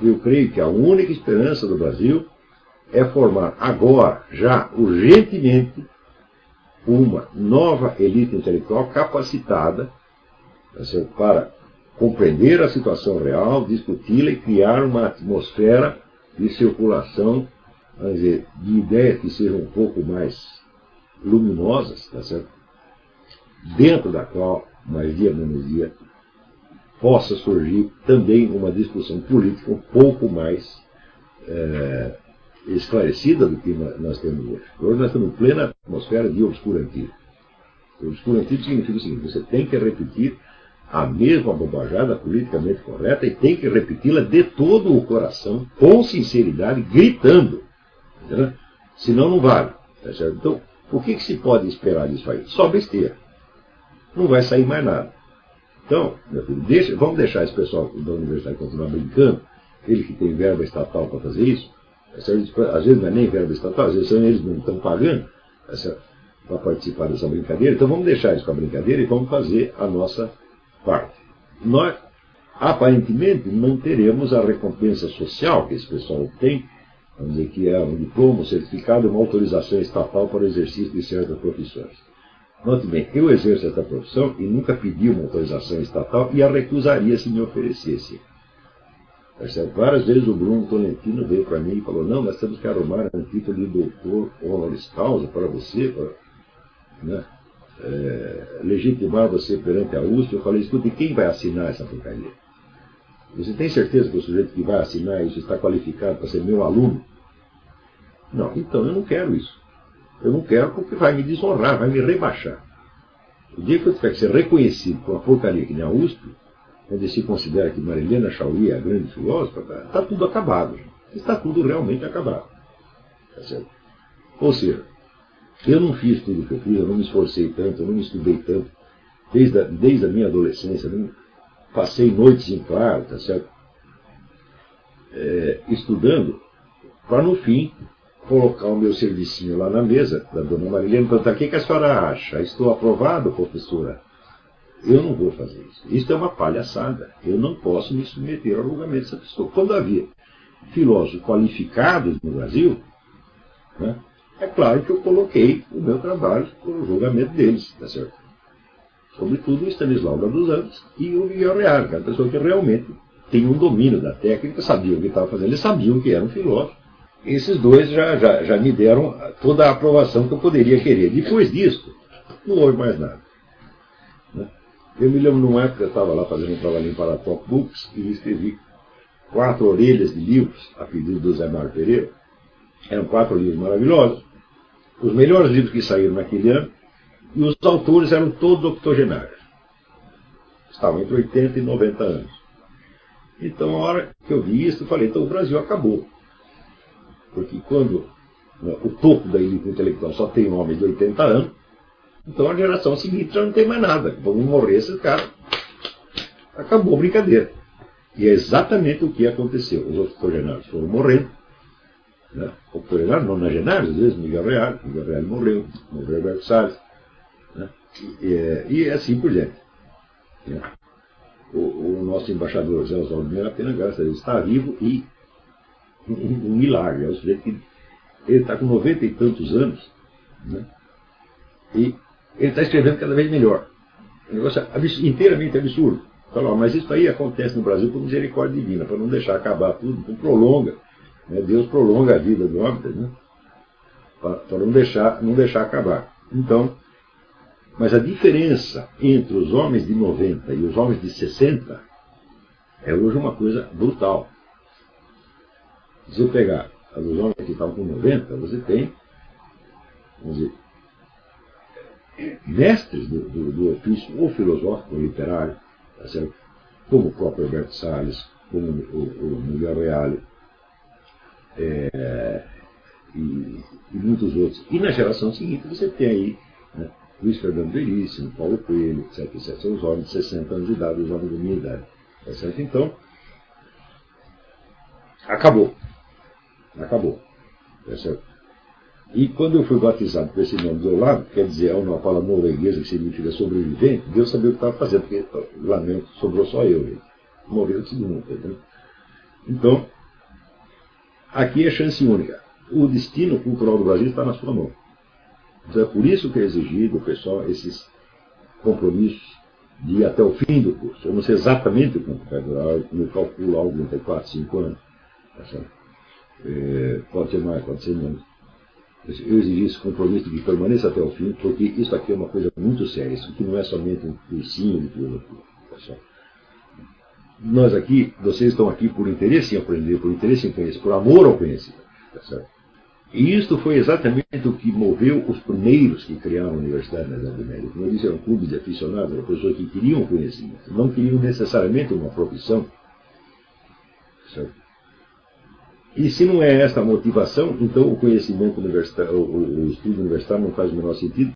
eu creio que a única esperança do Brasil é formar agora, já urgentemente, uma nova elite intelectual capacitada para compreender a situação real, discuti-la e criar uma atmosfera de circulação, vamos dizer, de ideias que sejam um pouco mais luminosas, tá certo? Dentro da qual, mais dia menos dia, possa surgir também uma discussão política um pouco mais esclarecida do que nós temos hoje. Hoje nós estamos em plena atmosfera de obscurantismo. O obscurantismo significa o seguinte: você tem que repetir a mesma bobajada politicamente correta e tem que repeti-la de todo o coração, com sinceridade, gritando. Entendeu? Senão não vale. Tá certo? Então, o que se pode esperar disso aí? Só besteira. Não vai sair mais nada. Então, meu filho, vamos deixar esse pessoal da universidade continuar brincando, ele que tem verba estatal para fazer isso. Às vezes não é nem verba estatal, às vezes eles não estão pagando para participar dessa brincadeira. Então vamos deixar isso com a brincadeira e vamos fazer a nossa parte. Nós, aparentemente, não teremos a recompensa social que esse pessoal tem, vamos dizer que é um diploma, um certificado, uma autorização estatal para o exercício de certas profissões. Note bem, eu exerço essa profissão e nunca pedi uma autorização estatal e a recusaria se me oferecesse. Várias vezes o Bruno Tolentino veio para mim e falou: não, nós temos que arrumar um título de doutor honoris causa para você, para legitimar você perante a USP. Eu falei: escute, quem vai assinar essa porcaria? Você tem certeza que o sujeito que vai assinar isso está qualificado para ser meu aluno? Não, então eu não quero isso. Eu não quero porque vai me desonrar, vai me rebaixar. O dia que eu tiver que ser reconhecido por uma porcaria que nem a USP, onde se considera que Marilena Chaui é a grande filósofa, está tudo acabado. Está tudo realmente acabado. Tá certo? Ou seja, eu não fiz tudo o que eu fiz, eu não me esforcei tanto, eu não me estudei tanto. Desde a minha adolescência, eu passei noites em claro, tá certo? Estudando, para no fim colocar o meu servicinho lá na mesa da dona Marilena e perguntar: o que a senhora acha? Estou aprovado, professora? Eu não vou fazer isso. Isso é uma palhaçada. Eu não posso me submeter ao julgamento dessa pessoa. Quando havia filósofos qualificados no Brasil, né, é claro que eu coloquei o meu trabalho no julgamento deles, tá certo? Sobretudo o Stanislau dos Anjos e o Miguel Reale, que é uma pessoa que realmente tem um domínio da técnica, sabiam o que estava fazendo, eles sabiam que era um filósofo. Esses dois já me deram toda a aprovação que eu poderia querer. Depois disso, não houve mais nada. Eu me lembro numa época, eu estava lá fazendo um trabalho para a Top Books e escrevi 4 orelhas de livros, a pedido do Zé Mário Pereira. Eram 4 livros maravilhosos, os melhores livros que saíram naquele ano, e os autores eram todos octogenários. Estavam entre 80 e 90 anos. Então, a hora que eu vi isso, eu falei: então o Brasil acabou. Porque quando o topo da elite intelectual só tem homens de 80 anos, então a geração seguinte já não tem mais nada. Vamos morrer esses caras. Acabou a brincadeira. E é exatamente o que aconteceu. Os octogenários foram morrendo. Né? Octogenários, nonagenários, às vezes Miguel Reale morreu Alberto Salles. Né? E assim por diante. Né? O nosso embaixador Zé Oswaldo Meira Pena, graças a Deus, está vivo e um milagre. É o sujeito que ele está com 90 e tantos anos, né? E ele está escrevendo cada vez melhor. Um negócio inteiramente absurdo. Fala: mas isso aí acontece no Brasil por misericórdia divina, para não deixar acabar tudo, então prolonga. Né? Deus prolonga a vida do homem, né? Para não deixar acabar. Então, mas a diferença entre os homens de 90 e os homens de 60 é hoje uma coisa brutal. Se você pegar os homens que estavam com 90, você tem, vamos dizer, mestres do ofício, ou filosófico, ou literário, tá certo? Como o próprio Alberto Salles, como o Miguel Reale, e muitos outros. E na geração seguinte você tem aí, né, Luiz Fernando Veríssimo, Paulo Coelho, etc. São os homens de 60 anos de idade, os homens da minha idade. Tá certo? Então, acabou. Tá certo? E quando eu fui batizado com esse nome do lado, quer dizer, é uma palavra norueguesa que significa sobrevivente, Deus sabia o que estava fazendo, porque lamento, sobrou só eu. Morreu todo mundo. Entendeu? Então, aqui é chance única. O destino cultural do Brasil está na sua mão. Então é por isso que é exigido, pessoal, esses compromissos de ir até o fim do curso. Eu não sei exatamente o quanto vai durar, eu calculo algo entre 4 e 5 anos. Tá certo? Pode ser mais, pode ser menos. Eu exigi esse compromisso de permaneça até o fim, porque isso aqui é uma coisa muito séria. Isso aqui não é somente um cursinho de filosofia. Pessoal. Nós aqui, vocês estão aqui por interesse em aprender, por interesse em conhecer, por amor ao conhecimento. Tá certo? E isto foi exatamente o que moveu os primeiros que criaram a universidade na Idade Média. Como eu disse, eram clubes de aficionados, eram pessoas que queriam conhecimento, não queriam necessariamente uma profissão. Certo? E se não é esta a motivação, então o conhecimento universitário, o estudo universitário não faz o menor sentido,